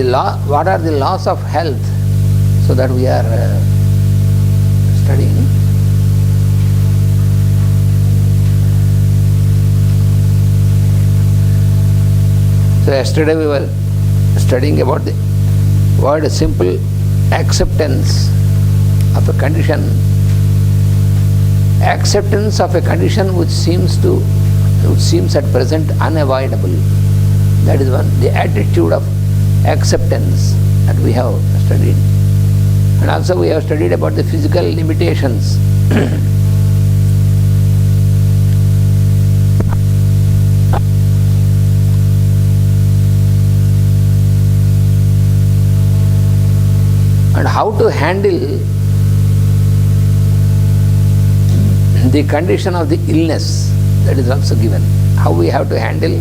what are the laws of health, so that we are studying. So yesterday we were studying about the word simple acceptance of a condition. Acceptance of a condition which seems at present unavoidable. That is one, the attitude of acceptance that we have studied. And also we have studied about the physical limitations. And how to handle the condition of the illness, that is also given. How we have to handle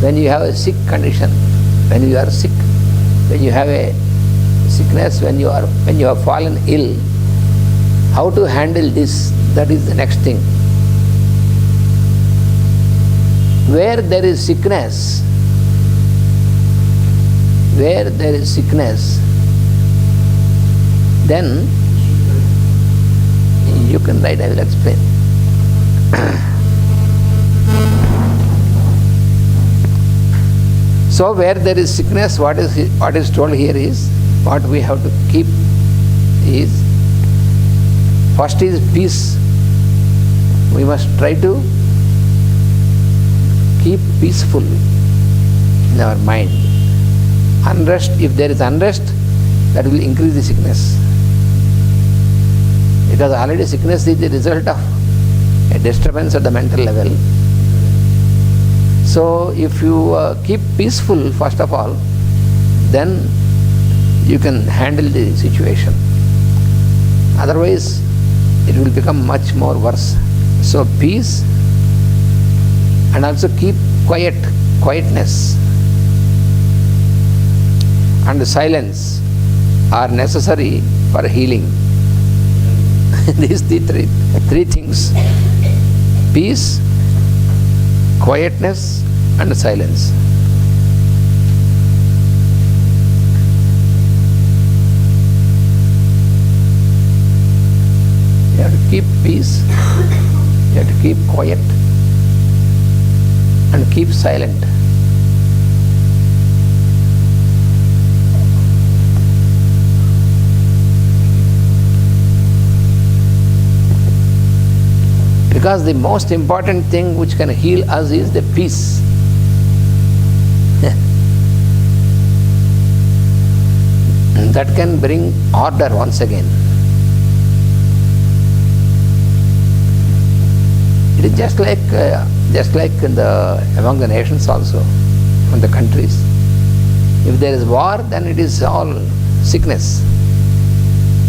when you have a sick condition, when you are sick, when you have a sickness, when you have fallen ill, how to handle this, that is the next thing. Where there is sickness, then you can write, I will explain. So where there is sickness, what is told here is, what we have to keep is, first is peace. We must try to keep peaceful in our mind. Unrest, if there is unrest, that will increase the sickness. Because already sickness is the result of a disturbance at the mental level. So if you keep peaceful first of all, then you can handle the situation. Otherwise, it will become much more worse. So peace, and also keep quietness and silence are necessary for healing. These three things: peace, quietness, and silence. You have to keep peace, you have to keep quiet, and keep silent. Because the most important thing which can heal us is the peace. That can bring order once again. It is just like among the nations also, among the countries. If there is war, then it is all sickness.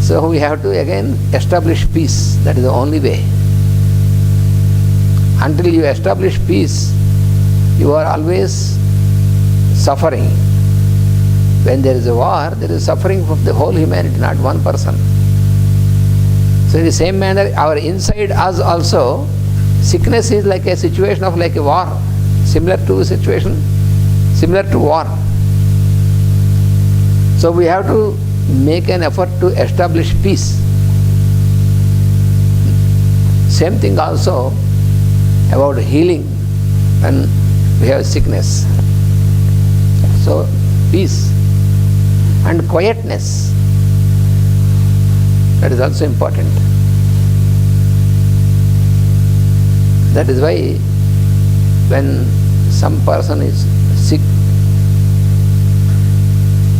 So we have to again establish peace. That is the only way. Until you establish peace, you are always suffering. When there is a war, there is suffering of the whole humanity, not one person. So in the same manner, our inside us also, sickness is like a situation of like a war, similar to war. So we have to make an effort to establish peace. Same thing also about healing when we have sickness. So peace and quietness, that is also important. That is why when some person is sick,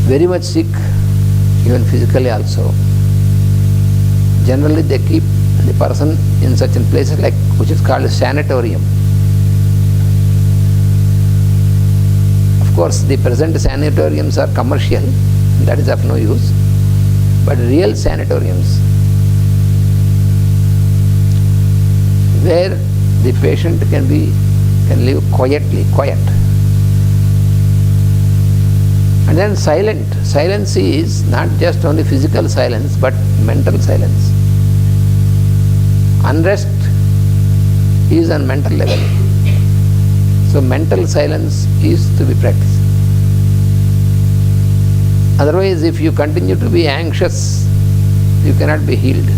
very much sick, even physically also, generally they keep the person in such places like, which is called a sanatorium. Of course, the present sanatoriums are commercial, that is of no use, but real sanatoriums, where the patient can live quiet. And then silence is not just only physical silence, but mental silence. Unrest is on mental level. So mental silence is to be practiced. Otherwise, if you continue to be anxious, you cannot be healed.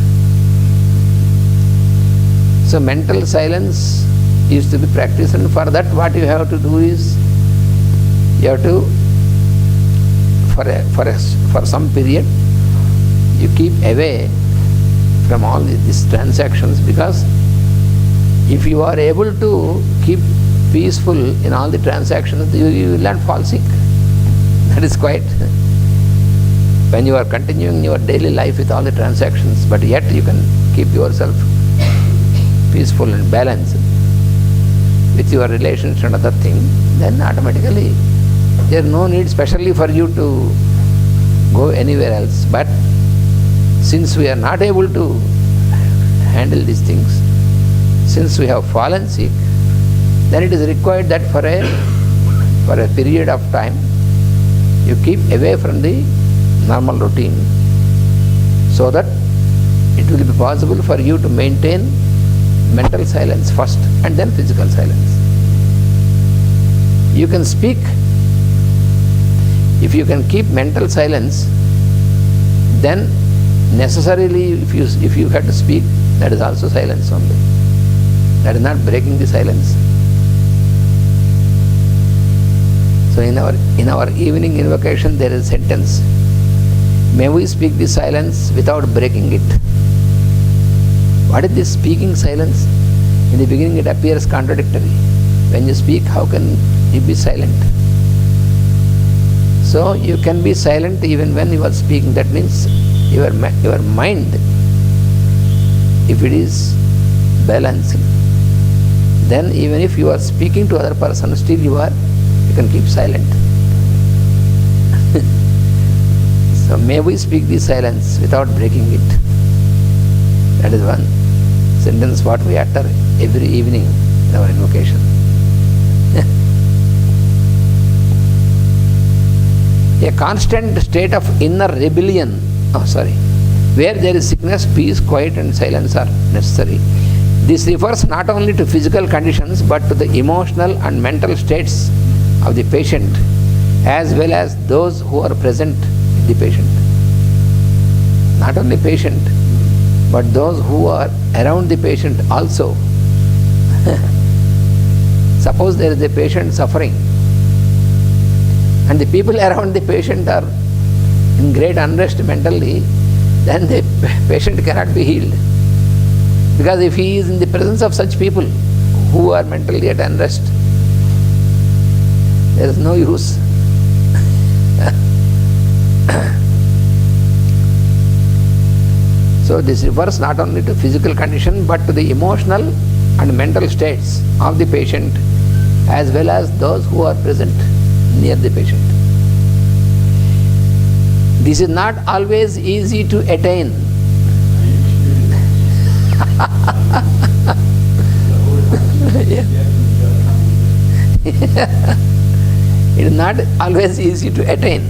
So mental silence is to be practiced, and for that what you have to do is, you have to, for some period, you keep away from all these transactions, because if you are able to keep peaceful in all the transactions, you will not fall sick. That is quite. When you are continuing your daily life with all the transactions, but yet you can keep yourself peaceful and balanced with your relations and other things, then automatically there is no need specially for you to go anywhere else. But since we are not able to handle these things, since we have fallen sick, then it is required that for a period of time you keep away from the normal routine, so that it will be possible for you to maintain mental silence first and then physical silence. You can speak. If you can keep mental silence, then necessarily if you have to speak, that is also silence only. That is not breaking the silence. So in our evening invocation there is a sentence, may we speak the silence without breaking it. What is this speaking silence? In the beginning it appears contradictory. When you speak, how can you be silent? So you can be silent even when you are speaking. That means your mind, if it is balanced, then even if you are speaking to other person, still you can keep silent. So may we speak the silence without breaking it. That is one sentence what we utter every evening in our invocation. A constant state of inner rebellion, where there is sickness, peace, quiet and silence are necessary. This refers not only to physical conditions but to the emotional and mental states of the patient, as well as those who are present with the patient. Not only patient, but those who are around the patient also. Suppose there is a patient suffering, and the people around the patient are in great unrest mentally, then the patient cannot be healed. Because if he is in the presence of such people who are mentally at unrest, there is no use. So this refers not only to physical condition but to the emotional and mental states of the patient, as well as those who are present near the patient. This is not always easy to attain. It is not always easy to attain.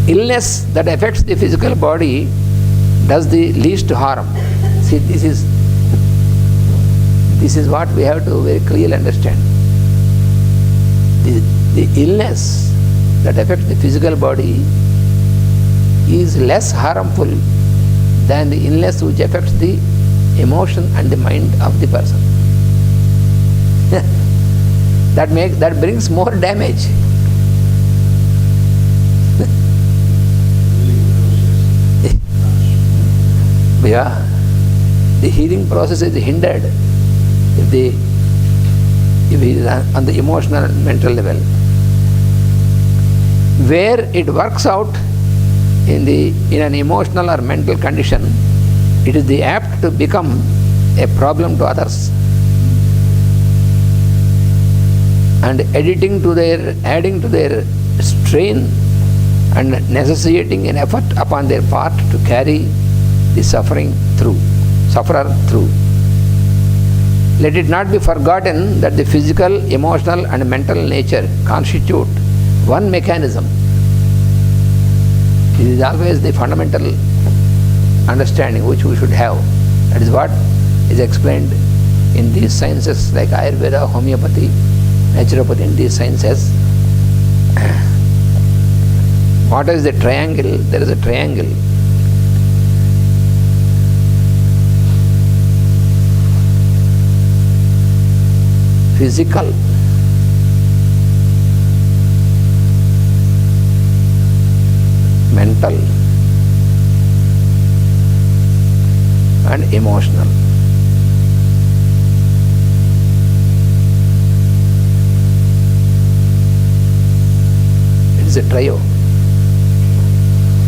Illness that affects the physical body does the least harm. See, this is what we have to very clearly understand. The illness that affects the physical body is less harmful than the illness which affects the emotion and the mind of the person. That brings more damage. Yeah, the healing process is hindered if it is on the emotional and mental level. Where it works out in an emotional or mental condition, it is apt to become a problem to others, and adding to their strain and necessitating an effort upon their part to carry the sufferer through. Let it not be forgotten that the physical, emotional and mental nature constitute one mechanism. This is always the fundamental understanding which we should have. That is what is explained in these sciences like Ayurveda, homeopathy, naturopathy. In these sciences, What is the triangle? There is a triangle. Physical, mental, and emotional. It is a trio.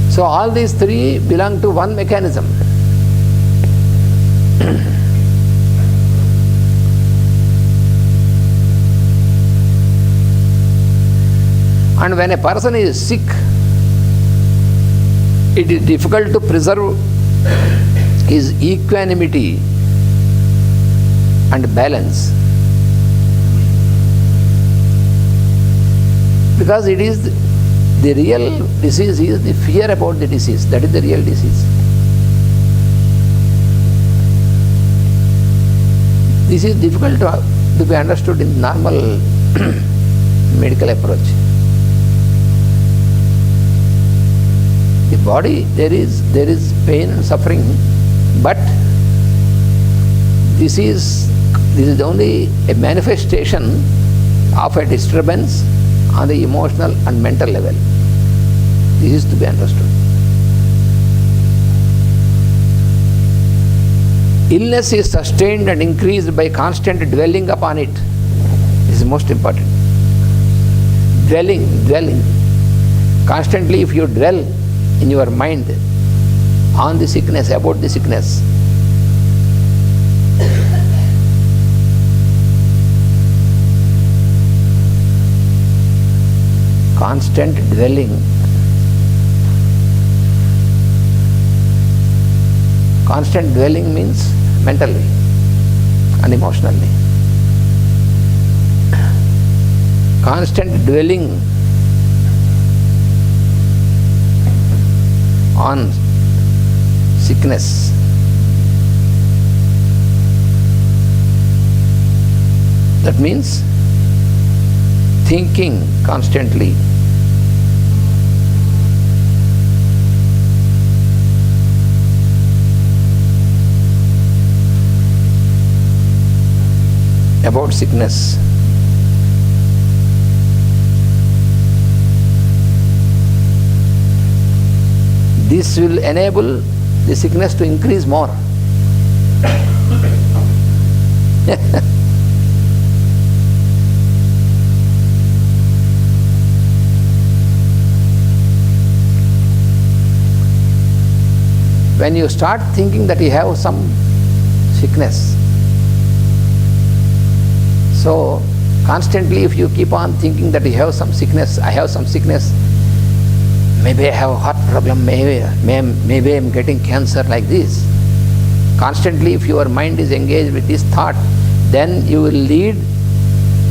So all these three belong to one mechanism. And when a person is sick, it is difficult to preserve his equanimity and balance, because it is the real disease is the fear about the disease. That is the real disease. This is difficult to be understood in normal medical approach. The body, there is pain and suffering, but this is only a manifestation of a disturbance on the emotional and mental level. This is to be understood. Illness is sustained and increased by constant dwelling upon it. This is most important. Dwelling. Constantly, if you dwell in your mind on the sickness, about the sickness, constant dwelling, means mentally and emotionally. Constant dwelling on sickness. That means thinking constantly. About sickness. This will enable the sickness to increase more. When you start thinking that you have some sickness, so constantly if you keep on thinking that you have some sickness, I have some sickness, maybe I have a heart problem, maybe I'm getting cancer, like this. Constantly if your mind is engaged with this thought, then you will lead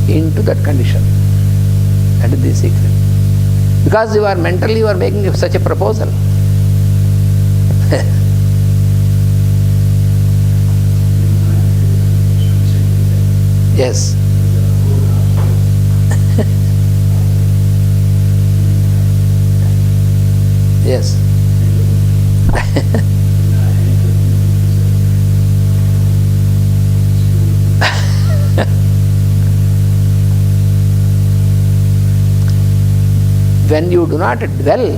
into that condition. That is the secret. Because you are mentally making such a proposal. Yes. Yes. When you do not dwell,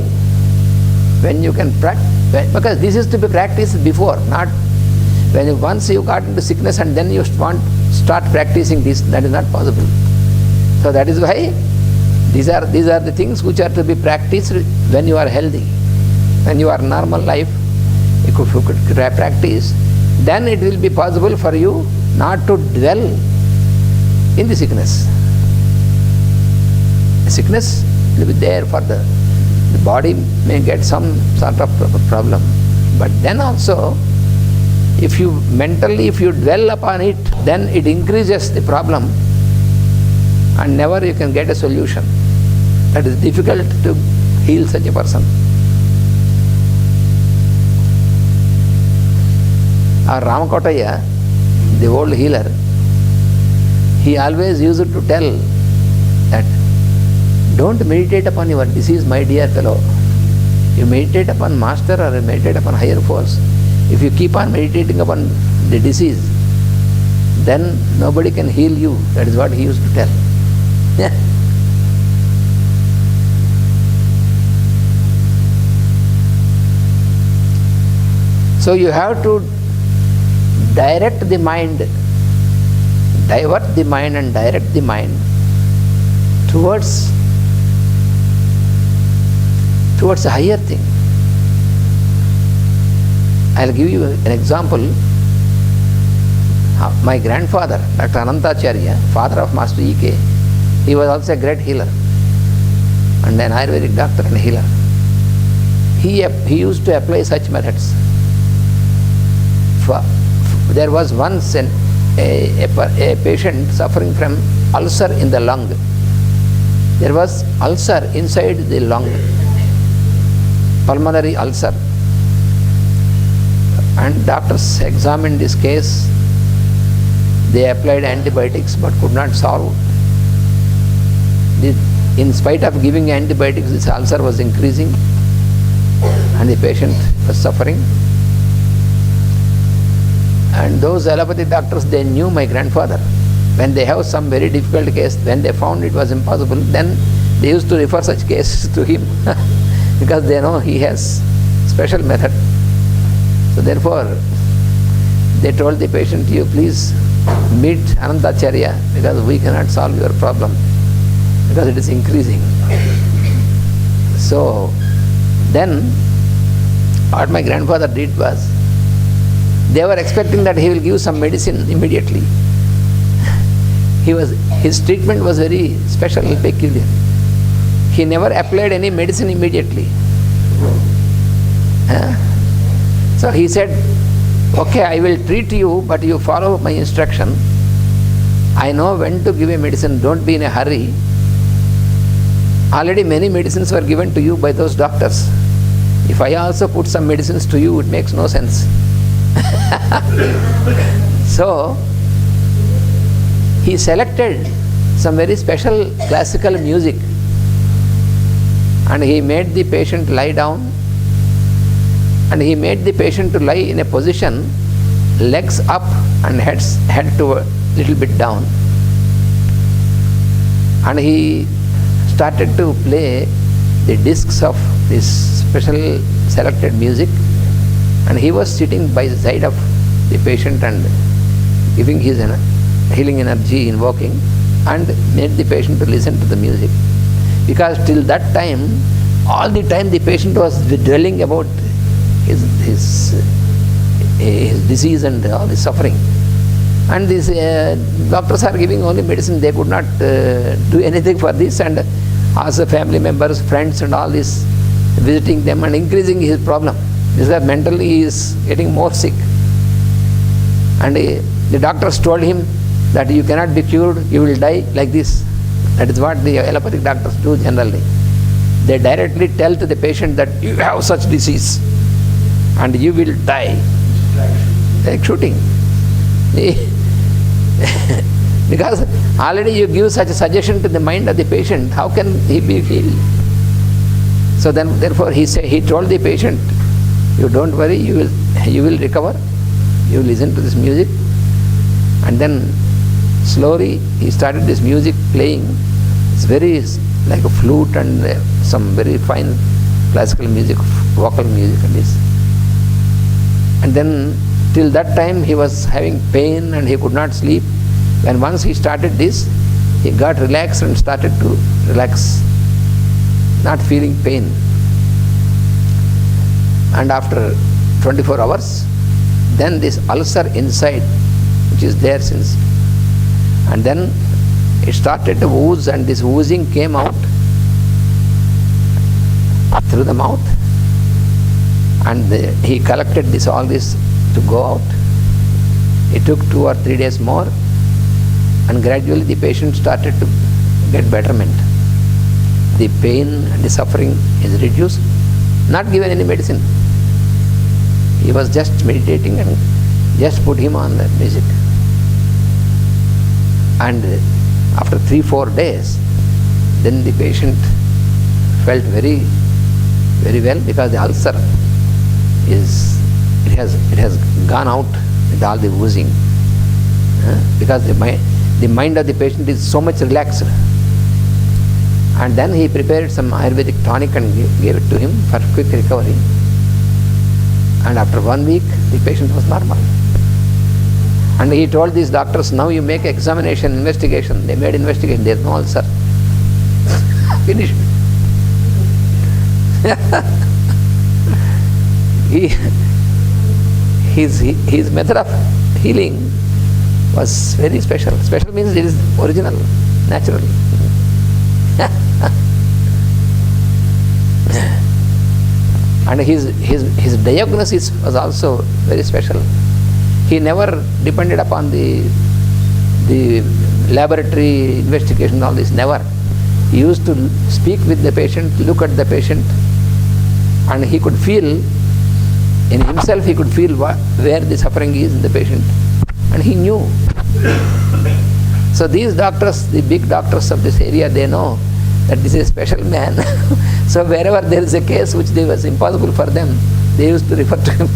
when you can practice, because this is to be practiced before, not when once you got into sickness and then you start practicing this, that is not possible. So that is why these are the things which are to be practiced when you are healthy. When you are normal life, if you could practice, then it will be possible for you not to dwell in the sickness. The sickness will be there for the body may get some sort of problem, but then also if you dwell upon it, then it increases the problem and never you can get a solution. That is difficult to heal such a person. Our Ramakotaya, the old healer, he always used to tell that don't meditate upon your disease, my dear fellow. You meditate upon master or you meditate upon higher force. If you keep on meditating upon the disease, then nobody can heal you. That is what he used to tell. Yeah. So you have to direct the mind, divert the mind and direct the mind towards a higher thing. I'll give you an example. My grandfather, Dr. Ananta, father of Master E.K., he was also a great healer and an Ayurvedic doctor and healer. He used to apply such methods. There was once a patient suffering from ulcer in the lung. There was ulcer inside the lung, pulmonary ulcer. And doctors examined this case. They applied antibiotics but could not solve. In spite of giving antibiotics, this ulcer was increasing and the patient was suffering. And those allopathic doctors, they knew my grandfather. When they have some very difficult case, when they found it was impossible, then they used to refer such cases to him because they know he has special method. So therefore, they told the patient, you please meet Anantacharya because we cannot solve your problem because it is increasing. So then what my grandfather did was, they were expecting that he will give some medicine immediately. His treatment was very special and peculiar. He never applied any medicine immediately. So he said, okay, I will treat you, but you follow my instruction. I know when to give a medicine, don't be in a hurry. Already many medicines were given to you by those doctors. If I also put some medicines to you, it makes no sense. So he selected some very special classical music and he made the patient lie down, and he made the patient to lie in a position legs up and head to a little bit down, and he started to play the discs of this special selected music, and he was sitting by the side of the patient and giving his healing energy, invoking, and made the patient to listen to the music. Because till that time, all the time the patient was dwelling about his disease and all his suffering. And these doctors are giving only medicine, they could not do anything for this, and also family members, friends and all this, visiting them and increasing his problem. This is that mentally he is getting more sick. And the doctors told him that you cannot be cured, you will die like this. That is what the allopathic doctors do generally. They directly tell to the patient that you have such disease and you will die. Like shooting. Because already you give such a suggestion to the mind of the patient, how can he be healed? So then, therefore, he told the patient, you don't worry, you will recover. You listen to this music. And then slowly he started this music playing. It's very like a flute and some very fine classical music, vocal music and this. And then till that time he was having pain and he could not sleep. And once he started this, he got relaxed and started to relax, not feeling pain. And after 24 hours, then this ulcer inside, which is there since, and then it started to ooze, and this oozing came out through the mouth, and he collected all this to go out. It took 2 or 3 days more, and gradually the patient started to get betterment. The pain and the suffering is reduced, not given any medicine. He was just meditating and just put him on the music. And after 3-4 days, then the patient felt very very well, because the ulcer it has gone out with all the oozing. Because the mind of the patient is so much relaxed. And then he prepared some Ayurvedic tonic and gave it to him for quick recovery. And after 1 week, the patient was normal. And he told these doctors, now you make examination, investigation. They made investigation, there is no ulcer. Finished. His method of healing was very special. Special means it is original, natural. And his diagnosis was also very special. He never depended upon the laboratory investigation, all this, never. He used to speak with the patient, look at the patient, and he could feel, in himself he could feel where the suffering is in the patient. And he knew. So these doctors, the big doctors of this area, they know that this is a special man. So wherever there is a case which was impossible for them, they used to refer to him.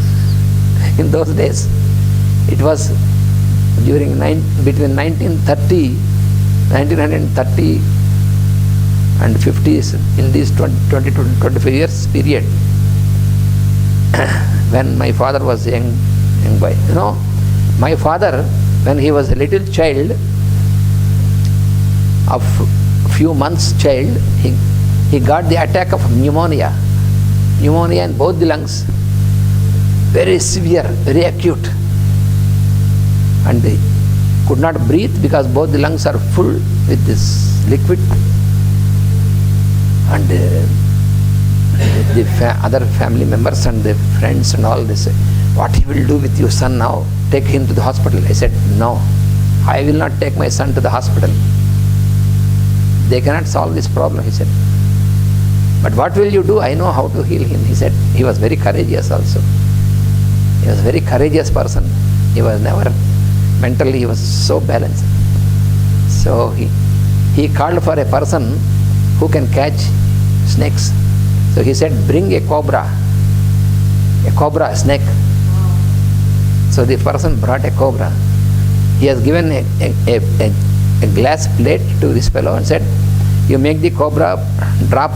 In those days, it was between 1930 and 50s, in this 20 to 25 years period, when my father was a young boy. You know, my father, when he was a little child, of few months child, he got the attack of pneumonia in both the lungs, very severe, very acute, and he could not breathe because both the lungs are full with this liquid. And the other family members and the friends and all, they say, what he will do with your son now? Take him to the hospital. I said, no, I will not take my son to the hospital. They cannot solve this problem, he said. But what will you do? I know how to heal him. He said, he was very courageous also. He was a very courageous person. He was never, mentally he was so balanced. So he called for a person who can catch snakes. So he said, bring a cobra, a snake. So the person brought a cobra. He has given a glass plate to this fellow and said, you make the cobra drop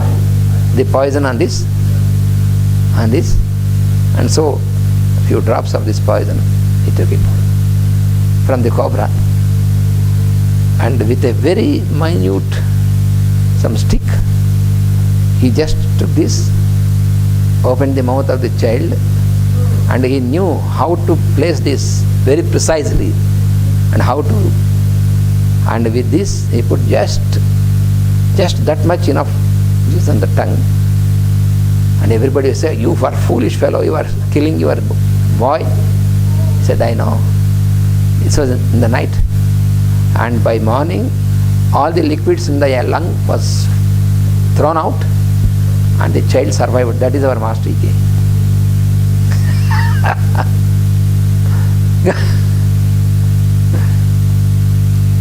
the poison on this, and so a few drops of this poison, he took it from the cobra, and with a very minute, some stick, he just took this, opened the mouth of the child, and he knew how to place this very precisely, and how to, and with this he put just that much enough juice on the tongue, and everybody said, you are foolish fellow, you are killing your boy. He said, I know. This was in the night, and by morning all the liquids in the lung was thrown out and the child survived. That is our Master Ekkirala.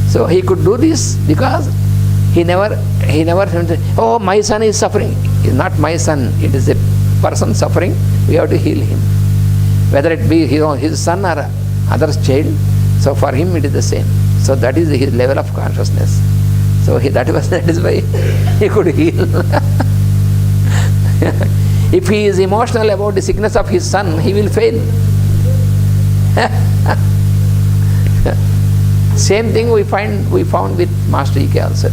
So he could do this because he never said, oh, my son is suffering. It's not my son, it is a person suffering, we have to heal him. Whether it be his son or other's child, so for him it is the same. So that is his level of consciousness. So that is why he could heal. If he is emotional about the sickness of his son, he will fail. Same thing we found with Master Ekkirala also.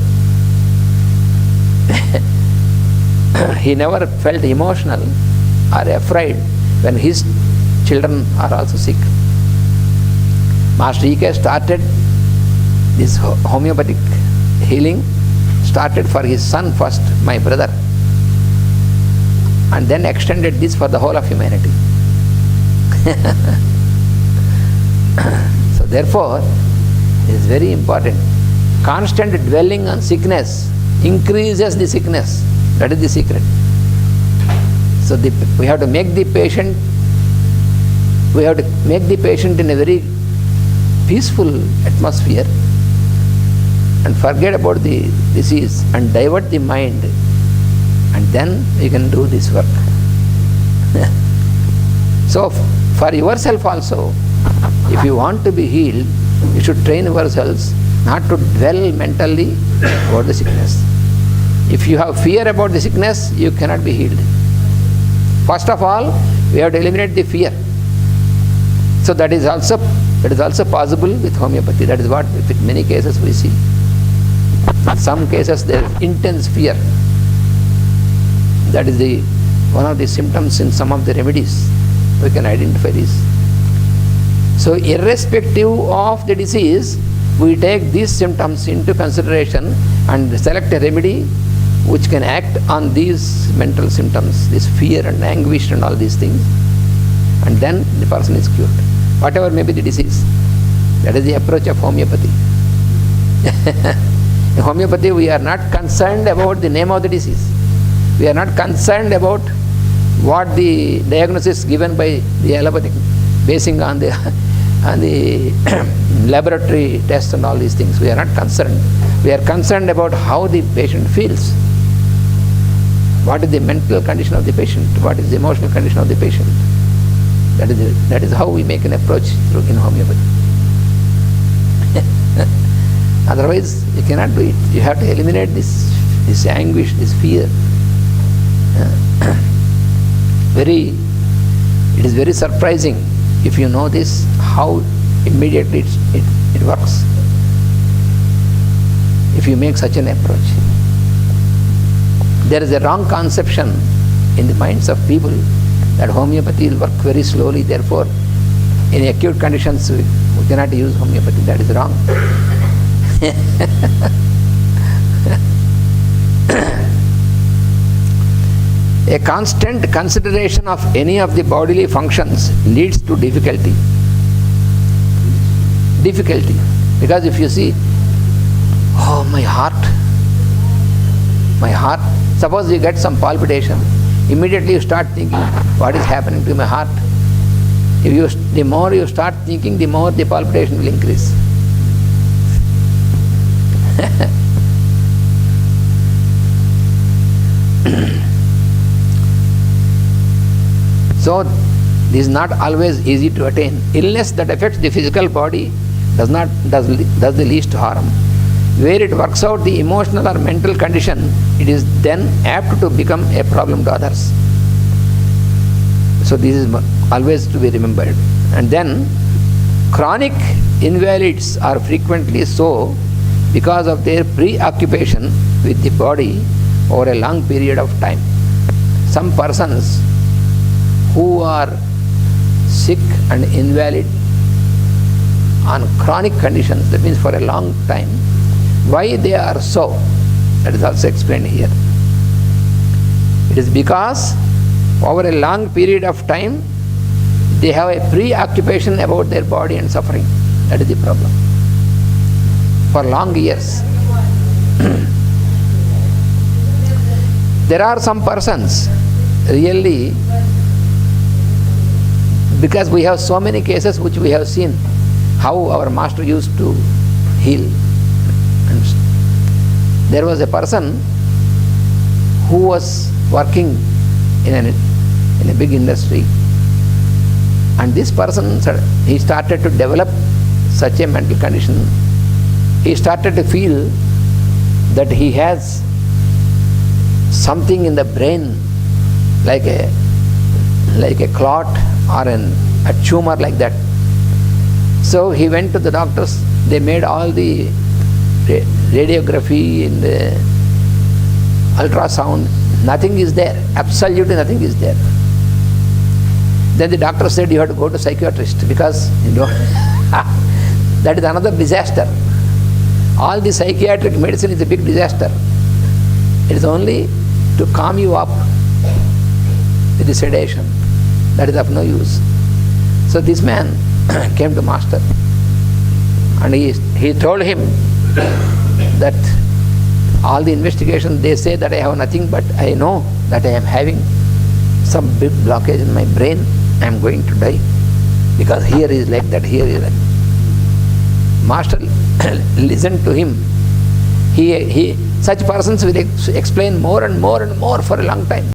He never felt emotional or afraid when his children are also sick. Master Ekkirala started this homeopathic healing, started for his son first, my brother, and then extended this for the whole of humanity. So therefore, it is very important. Constant dwelling on sickness increases the sickness. That is the secret. So we have to make the patient in a very peaceful atmosphere and forget about the disease and divert the mind and then you can do this work. So for yourself also, if you want to be healed, you should train yourselves not to dwell mentally about the sickness. If you have fear about the sickness, you cannot be healed. First of all, we have to eliminate the fear. So that is also possible with homeopathy. That is what in many cases we see. In some cases there is intense fear. That is one of the symptoms in some of the remedies. We can identify this. So irrespective of the disease, we take these symptoms into consideration and select a remedy which can act on these mental symptoms, this fear and anguish and all these things, and then the person is cured, whatever may be the disease. That is the approach of homeopathy. In homeopathy, we are not concerned about the name of the disease. We are not concerned about what the diagnosis given by the allopathic, basing on the laboratory tests and all these things. We are not concerned. We are concerned about how the patient feels. What is the mental condition of the patient? What is the emotional condition of the patient? That is how we make an approach in homeopathy. Otherwise, you cannot do it. You have to eliminate this anguish, this fear. It is very surprising if you know this, how immediately it works. If you make such an approach. There is a wrong conception in the minds of people that homeopathy will work very slowly, therefore in acute conditions we cannot use homeopathy. That is wrong. A constant consideration of any of the bodily functions leads to difficulty. Because if you see, oh, my heart, suppose you get some palpitation, immediately you start thinking, what is happening to my heart? The more you start thinking, the more the palpitation will increase. So this is not always easy to attain. Illness that affects the physical body does the least harm. Where it works out the emotional or mental condition, it is then apt to become a problem to others. So this is always to be remembered. And then chronic invalids are frequently so because of their preoccupation with the body over a long period of time. Some persons who are sick and invalid on chronic conditions, that means for a long time, why they are so, that is also explained here. It is because over a long period of time they have a preoccupation about their body and suffering. That is the problem. For long years. There are some persons really, because we have so many cases which we have seen how our master used to heal. And there was a person who was working in a big industry, and this person, he started to develop such a mental condition. He started to feel that he has something in the brain, like a clot or a tumor like that. So he went to the doctors. They made all the radiography and the ultrasound. Nothing is there. Absolutely nothing is there. Then the doctor said, you have to go to psychiatrist, because you know that is another disaster. All the psychiatric medicine is a big disaster. It is only to calm you up with the sedation. That is of no use. So this man came to master, and he told him that all the investigation, they say that I have nothing, but I know that I am having some big blockage in my brain. I am going to die, because here is like that, here is like that. Master listened to him. such persons will explain more and more and more for a long time.